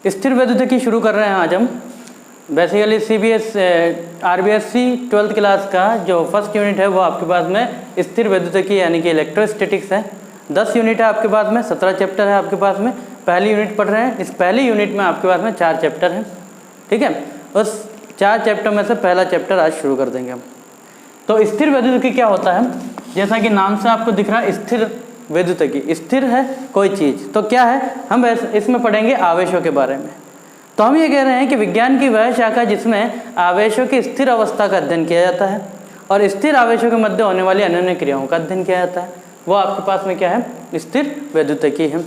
स्थिर वैद्युतिकी शुरू कर रहे हैं आज हम। बेसिकली RBSc 12th क्लास का जो फर्स्ट यूनिट है वो आपके पास में स्थिर वैद्युतिकी यानी कि इलेक्ट्रोस्टैटिक्स है। 10 यूनिट है आपके पास में, 17 चैप्टर है आपके पास में। पहली यूनिट पढ़ रहे हैं। इस पहली यूनिट में आपके पास में 4 चैप्टर हैं, ठीक है। उस 4 चैप्टर में से पहला चैप्टर आज शुरू कर देंगे हम। तो स्थिर वैद्युतिकी क्या होता है, जैसा कि नाम से आपको दिख रहा है स्थिर वैद्युतिकी, स्थिर है कोई चीज़, तो क्या है हम इसमें पढ़ेंगे आवेशों के बारे में। तो हम ये कह रहे हैं कि विज्ञान की वह शाखा जिसमें आवेशों की स्थिर अवस्था का अध्ययन किया जाता है और स्थिर आवेशों के मध्य होने वाली अन्य क्रियाओं का अध्ययन किया जाता है, वो आपके पास में क्या है, स्थिर वैद्युतिकी है,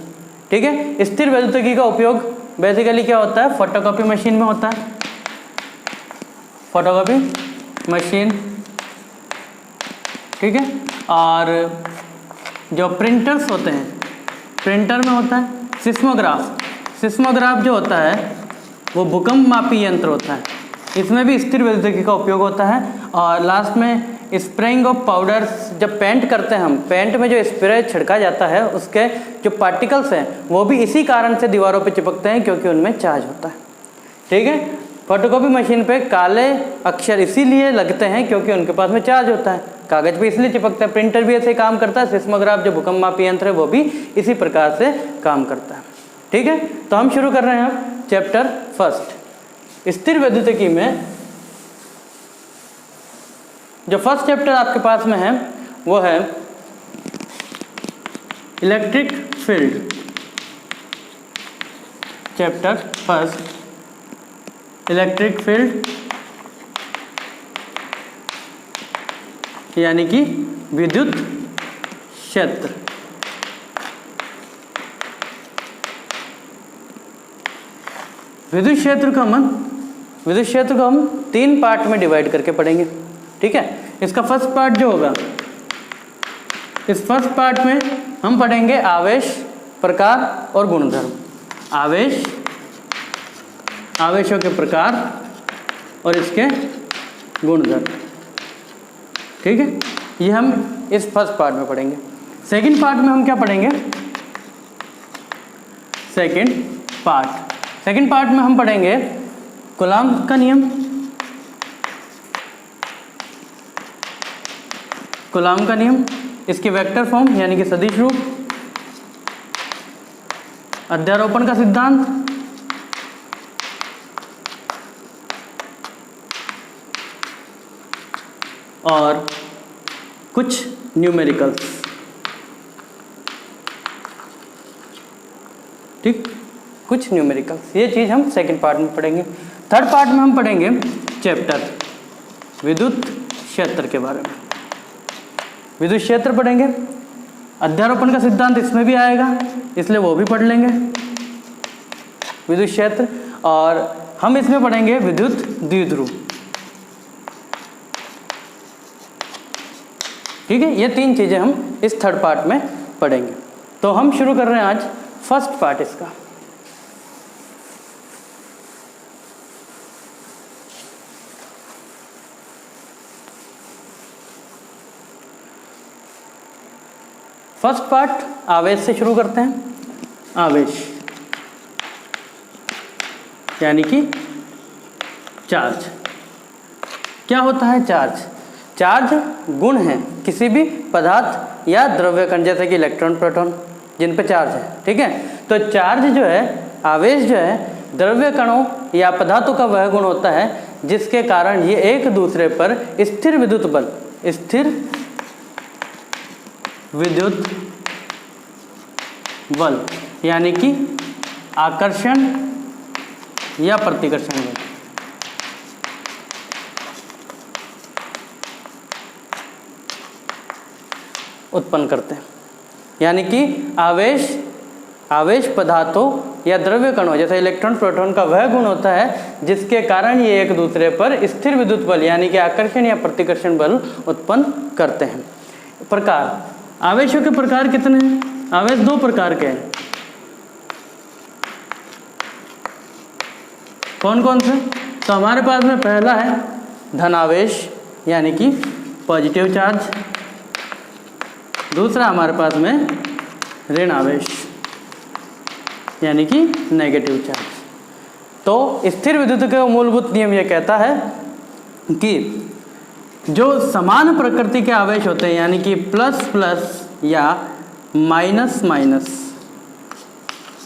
ठीक है। स्थिर वैद्युतिकी का उपयोग बेसिकली क्या होता है, फोटोकॉपी मशीन में होता है। फोटोकॉपी मशीन, ठीक है। और जो प्रिंटर्स होते हैं, प्रिंटर में होता है। सिस्मोग्राफ जो होता है वो भूकंप मापी यंत्र होता है, इसमें भी स्थिर वैद्युतिकी का उपयोग होता है। और लास्ट में स्प्रेइंग ऑफ पाउडर्स, जब पेंट करते हैं हम, पेंट में जो स्प्रे छिड़का जाता है उसके जो पार्टिकल्स हैं वो भी इसी कारण से दीवारों पे चिपकते हैं क्योंकि उनमें चार्ज होता है, ठीक है। फोटोकॉपी मशीन पे काले अक्षर इसीलिए लगते हैं क्योंकि उनके पास में चार्ज होता है, कागज पे इसलिए चिपकता है। प्रिंटर भी ऐसे काम करता है। सिस्मोग्राफ जो भूकंप मापी यंत्र है वो भी इसी प्रकार से काम करता है, ठीक है। तो हम शुरू कर रहे हैं अब चैप्टर फर्स्ट। स्थिर वैद्युतिकी में जो फर्स्ट चैप्टर आपके पास में है वो है electric field. Chapter first electric field यानी कि विद्युत क्षेत्र। विद्युत क्षेत्र को हम 3 पार्ट में डिवाइड करके पढ़ेंगे, ठीक है। इसका फर्स्ट पार्ट जो होगा, इस फर्स्ट पार्ट में हम पढ़ेंगे आवेश, प्रकार और गुणधर्म। आवेशों के प्रकार और इसके गुणधर्म, ठीक है। ये हम इस फर्स्ट पार्ट में पढ़ेंगे। सेकंड पार्ट में हम क्या पढ़ेंगे, सेकंड पार्ट में हम पढ़ेंगे कूलॉम का नियम, इसके वेक्टर फॉर्म यानी कि सदिश रूप, अध्यारोपण का सिद्धांत, और कुछ न्यूमेरिकल्स, ठीक, कुछ न्यूमेरिकल्स। ये चीज़ हम सेकंड पार्ट में पढ़ेंगे। थर्ड पार्ट में हम पढ़ेंगे चैप्टर विद्युत क्षेत्र के बारे में। विद्युत क्षेत्र पढ़ेंगे, अध्यारोपण का सिद्धांत इसमें भी आएगा इसलिए वो भी पढ़ लेंगे, विद्युत क्षेत्र। और हम इसमें पढ़ेंगे विद्युत द्विध्रुव, ठीक है। ये 3 चीज़ें हम इस थर्ड पार्ट में पढ़ेंगे। तो हम शुरू कर रहे हैं आज फर्स्ट पार्ट इसका। फर्स्ट पार्ट आवेश से शुरू करते हैं। आवेश यानी कि चार्ज। क्या होता है चार्ज? चार्ज गुण है किसी भी पदार्थ या द्रव्य कण, जैसे कि इलेक्ट्रॉन, प्रोटॉन, जिन पे चार्ज है, ठीक है। तो चार्ज जो है, आवेश जो है, द्रव्य कणों या पदार्थों का वह गुण होता है जिसके कारण ये एक दूसरे पर स्थिर विद्युत बल यानी कि आकर्षण या प्रतिकर्षण बल उत्पन्न करते हैं। यानी कि आवेश पदार्थों या द्रव्य कणों जैसे इलेक्ट्रॉन, प्रोटॉन का वह गुण होता है जिसके कारण ये एक दूसरे पर स्थिर विद्युत बल यानी कि आकर्षण या प्रतिकर्षण बल उत्पन्न करते हैं। प्रकार, आवेशों के प्रकार कितने हैं? आवेश 2 प्रकार के हैं। कौन कौन से? तो हमारे पास में पहला है धनावेश यानी कि पॉजिटिव चार्ज, दूसरा हमारे पास में ऋण आवेश यानी कि नेगेटिव चार्ज। तो स्थिर विद्युत का मूलभूत नियम ये कहता है कि जो समान प्रकृति के आवेश होते हैं, यानी कि प्लस प्लस या माइनस माइनस,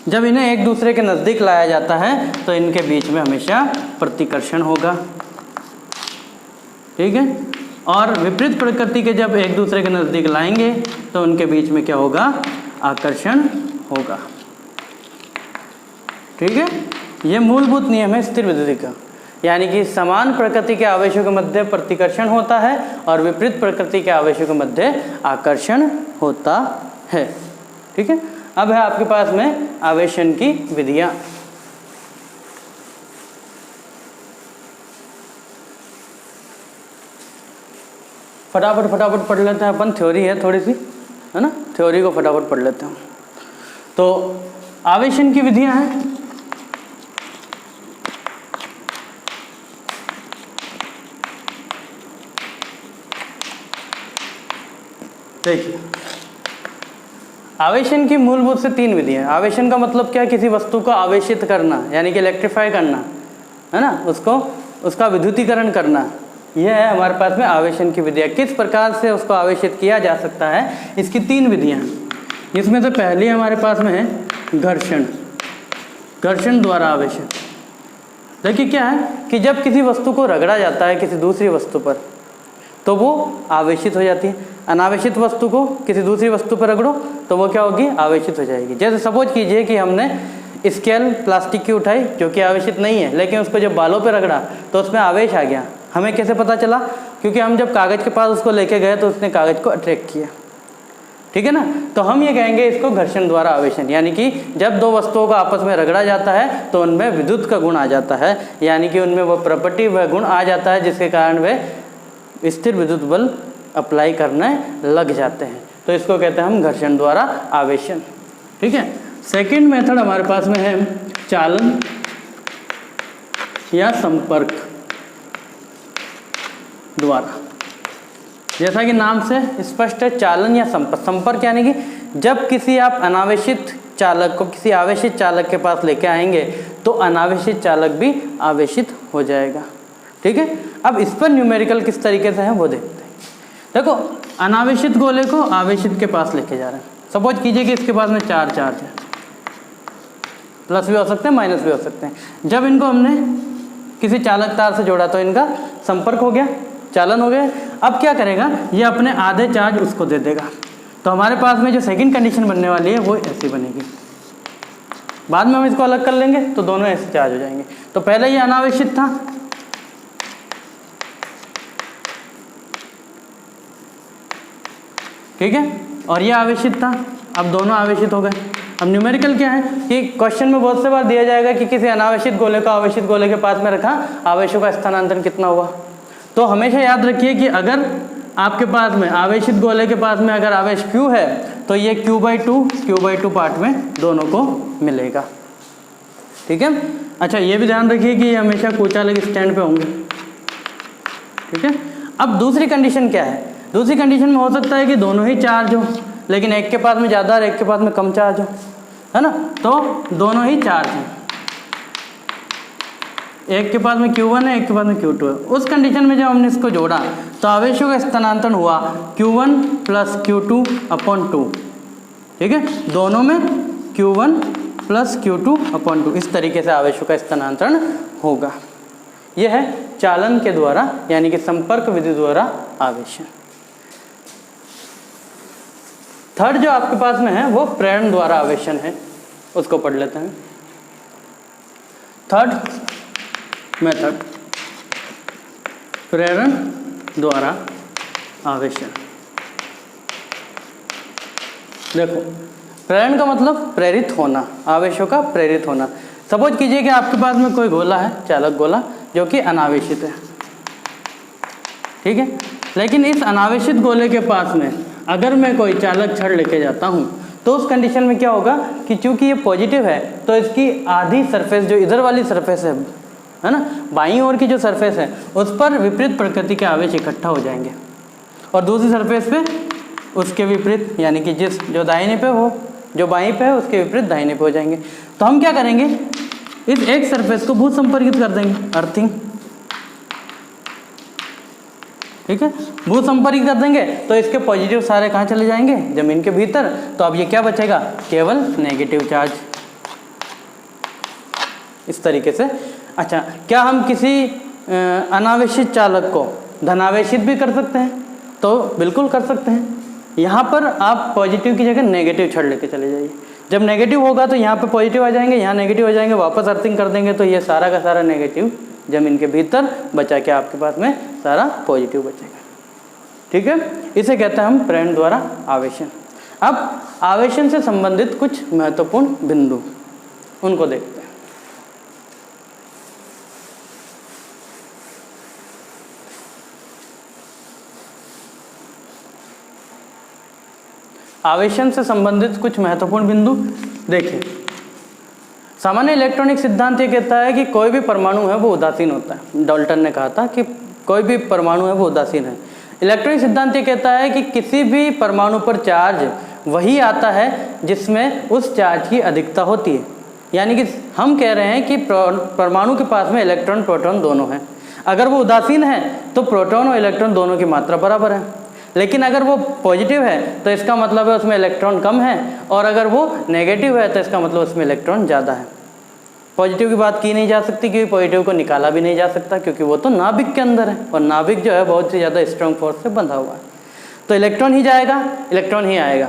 जब इन्हें एक दूसरे के नज़दीक लाया जाता है तो इनके बीच में हमेशा प्रतिकर्षण होगा। ठीक है, और विपरीत प्रकृति के जब एक दूसरे के नज़दीक लाएंगे तो उनके बीच में क्या होगा, आकर्षण होगा। ठीक है, ये मूलभूत नियम है स्थिर विद्युत का, यानी कि समान प्रकृति के आवेशों के मध्य प्रतिकर्षण होता है और विपरीत प्रकृति के आवेशों के मध्य आकर्षण होता है। ठीक है, अब है आपके पास में आवेशन की विधियां। फटाफट पढ़ लेते हैं अपन, थ्योरी है थोड़ी सी, है ना, थ्योरी को फटाफट पढ़ लेते हैं। तो आवेशन की विधियां हैं, देखिए आवेशन की मूलभूत से 3 विधियां हैं। आवेशन का मतलब क्या है, किसी वस्तु को आवेशित करना, यानी कि इलेक्ट्रीफाई करना, है ना, उसका विद्युतीकरण करना, यह है हमारे पास में आवेशन की विधियां। किस प्रकार से उसको आवेशित किया जा सकता है, इसकी 3 विधियां हैं। इसमें से पहली हमारे पास में है घर्षण द्वारा आवेशन। देखिए क्या है कि जब किसी वस्तु को रगड़ा जाता है किसी दूसरी वस्तु पर तो वो आवेशित हो जाती है। अनावेशित वस्तु को किसी दूसरी वस्तु पर रगड़ो तो वो क्या होगी, आवेशित हो जाएगी। जैसे सपोज कीजिए कि हमने स्केल प्लास्टिक की उठाई जो कि आवेशित नहीं है, लेकिन उसको जब बालों पर रगड़ा तो उसमें आवेश आ गया। हमें कैसे पता चला, क्योंकि हम जब कागज़ के पास उसको लेके गए तो उसने कागज़ को अट्रैक्ट किया। ठीक है ना, तो हम ये कहेंगे इसको घर्षण द्वारा आवेशन, यानी कि जब 2 वस्तुओं को आपस में रगड़ा जाता है तो उनमें विद्युत का गुण आ जाता है, यानी कि उनमें वो प्रॉपर्टी, वह गुण आ जाता है जिसके कारण वे स्थिर विद्युत बल अप्लाई करने लग जाते हैं। तो इसको कहते हैं हम घर्षण द्वारा आवेशन। ठीक है, सेकंड मेथड हमारे पास में है चालन या संपर्क द्वारा। जैसा कि नाम से स्पष्ट है, चालन या संपर्क यानी कि जब किसी आप अनावेशित चालक को किसी आवेशित चालक के पास लेके आएंगे तो अनावेशित चालक भी आवेशित हो जाएगा। ठीक है, अब इस पर न्यूमेरिकल किस तरीके से है वो देखते हैं। देखो, अनावेशित गोले को आवेशित के पास लेके जा रहे हैं। सपोज कीजिए कि इसके पास में 4 चार्ज है, प्लस भी हो सकते हैं माइनस भी हो सकते हैं। जब इनको हमने किसी चालक तार से जोड़ा तो इनका संपर्क हो गया, चालन हो गया। अब क्या करेगा, ये अपने आधे चार्ज उसको दे देगा। तो हमारे पास में जो सेकंड कंडीशन बनने वाली है वो ऐसी बनेगी। बाद में हम इसको अलग कर लेंगे तो दोनों ऐसे चार्ज हो जाएंगे। तो पहले ये अनावेशित था, ठीक है, और ये आवेशित था, अब दोनों आवेशित हो गए। अब न्यूमेरिकल क्या है कि क्वेश्चन में बहुत से बार दिया जाएगा कि किसी अनावेशित गोले को आवेशित गोले के पास में रखा, आवेशों का स्थानांतरण कितना हुआ। तो हमेशा याद रखिए कि अगर आपके पास में आवेशित गोले के पास में अगर आवेश Q है तो ये Q/2 पार्ट में दोनों को मिलेगा। ठीक है, अच्छा ये भी ध्यान रखिए कि ये हमेशा कुचालक स्टैंड पे होंगे। ठीक है, अब दूसरी कंडीशन क्या है, दूसरी कंडीशन में हो सकता है कि दोनों ही चार्ज हो, लेकिन एक के पास में ज़्यादा और एक के पास में कम चार्ज हो, है ना, तो दोनों ही चार्ज हैं। एक के पास में Q1 है, एक के पास में Q2 है। उस कंडीशन में जब हमने इसको जोड़ा तो आवेशों का स्थानांतरण हुआ Q1 + Q2/2। ठीक है, दोनों में Q1 + Q2/2 इस तरीके से आवेशों का स्थानांतरण होगा। यह है चालन के द्वारा यानी कि संपर्क विधि द्वारा आवेशन। थर्ड जो आपके पास में है वो प्रेरण द्वारा आवेशन है, उसको पढ़ लेते हैं। थर्ड मेथड प्रेरण द्वारा आवेशन। देखो, प्रेरण का मतलब प्रेरित होना, आवेशों का प्रेरित होना। सपोज कीजिए कि आपके पास में कोई गोला है, चालक गोला, जो कि अनावेशित है। ठीक है, लेकिन इस अनावेशित गोले के पास में अगर मैं कोई चालक छड़ लेके जाता हूँ तो उस कंडीशन में क्या होगा कि चूंकि ये पॉजिटिव है तो इसकी आधी सरफेस जो इधर वाली सरफेस है ना, बाईं ओर की जो सरफेस है उस पर विपरीत प्रकृति के आवेश इकट्ठा हो जाएंगे और दूसरी सरफेस पे उसके विपरीत, यानी कि जो दाहिने पे हो, जो बाईं पे है उसके विपरीत दाहिने पे हो जाएंगे। तो हम क्या करेंगे, इस एक सरफेस को भू संपर्कित कर देंगे, अर्थिंग, ठीक है। भू संपर्कित कर देंगे तो इसके पॉजिटिव सारे कहाँ चले जाएंगे, जमीन के भीतर। तो अब ये क्या बचेगा, केवल नेगेटिव चार्ज, इस तरीके से। अच्छा, क्या हम किसी अनावेशित चालक को धनावेशित भी कर सकते हैं? तो बिल्कुल कर सकते हैं। यहाँ पर आप पॉजिटिव की जगह नेगेटिव छड़ लेके चले जाइए। जब नेगेटिव होगा तो यहाँ पे पॉजिटिव आ जाएंगे, यहाँ नेगेटिव हो जाएंगे, वापस अर्थिंग कर देंगे तो ये सारा का सारा नेगेटिव जमीन के भीतर बचा के आपके पास में सारा पॉजिटिव बचेगा, ठीक है। इसे कहते हैं हम प्रेरण द्वारा आवेशन। अब आवेशन से संबंधित कुछ महत्वपूर्ण बिंदु, उनको देखते हैं। आवेशन से संबंधित कुछ महत्वपूर्ण बिंदु देखिए। सामान्य इलेक्ट्रॉनिक सिद्धांत ये कहता है कि कोई भी परमाणु है वो उदासीन होता है। डाल्टन ने कहा था कि कोई भी परमाणु है वो उदासीन है। इलेक्ट्रॉनिक सिद्धांत ये कहता है कि किसी भी परमाणु पर चार्ज वही आता है जिसमें उस चार्ज की अधिकता होती है। यानी कि हम कह रहे हैं कि परमाणु के पास में इलेक्ट्रॉन प्रोटॉन दोनों हैं। अगर वो उदासीन है तो प्रोटॉन और इलेक्ट्रॉन दोनों की मात्रा बराबर है। लेकिन अगर वो पॉजिटिव है तो इसका मतलब है उसमें इलेक्ट्रॉन कम है, और अगर वो नेगेटिव है तो इसका मतलब उसमें इलेक्ट्रॉन ज़्यादा है। पॉजिटिव की बात की नहीं जा सकती क्योंकि पॉजिटिव को निकाला भी नहीं जा सकता, क्योंकि वो तो नाभिक के अंदर है और नाभिक जो है बहुत ही ज़्यादा स्ट्रॉन्ग फोर्स से बंधा हुआ है। तो इलेक्ट्रॉन ही जाएगा, इलेक्ट्रॉन ही आएगा,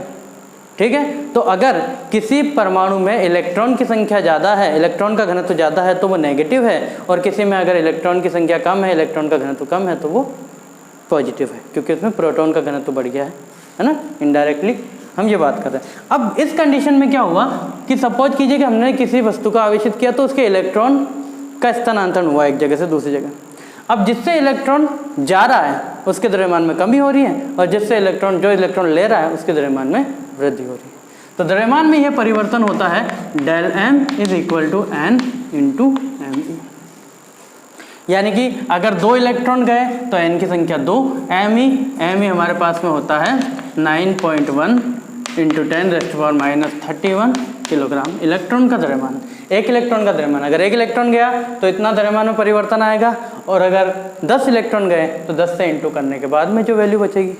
ठीक है। तो अगर किसी परमाणु में इलेक्ट्रॉन की संख्या ज़्यादा है, इलेक्ट्रॉन का घनत्व ज़्यादा है तो वो नेगेटिव है, और किसी में अगर इलेक्ट्रॉन की संख्या कम है, इलेक्ट्रॉन का घनत्व कम है तो वो पॉजिटिव है, क्योंकि उसमें प्रोटॉन का घनत्व बढ़ गया है ना। इनडायरेक्टली हम ये बात कर रहे हैं। अब इस कंडीशन में क्या हुआ कि सपोज कीजिए कि हमने किसी वस्तु को आवेशित किया तो उसके इलेक्ट्रॉन का स्थानांतरण हुआ एक जगह से दूसरी जगह। अब जिससे इलेक्ट्रॉन जा रहा है उसके द्रव्यमान में कमी हो रही है, और जिससे जो इलेक्ट्रॉन ले रहा है उसके द्रव्यमान में वृद्धि हो रही है। तो द्रव्यमान में यह परिवर्तन होता है del m is equal to n into M. यानी कि अगर 2 इलेक्ट्रॉन गए तो n की संख्या 2, m ही हमारे पास में होता है 9.1 इंटू 10⁻³ किलोग्राम इलेक्ट्रॉन का द्रव्यमान। एक इलेक्ट्रॉन का द्रव्यमान, अगर 1 इलेक्ट्रॉन गया तो इतना द्रव्यमान में परिवर्तन आएगा, और अगर 10 इलेक्ट्रॉन गए तो 10 से इंटू करने के बाद में जो वैल्यू बचेगी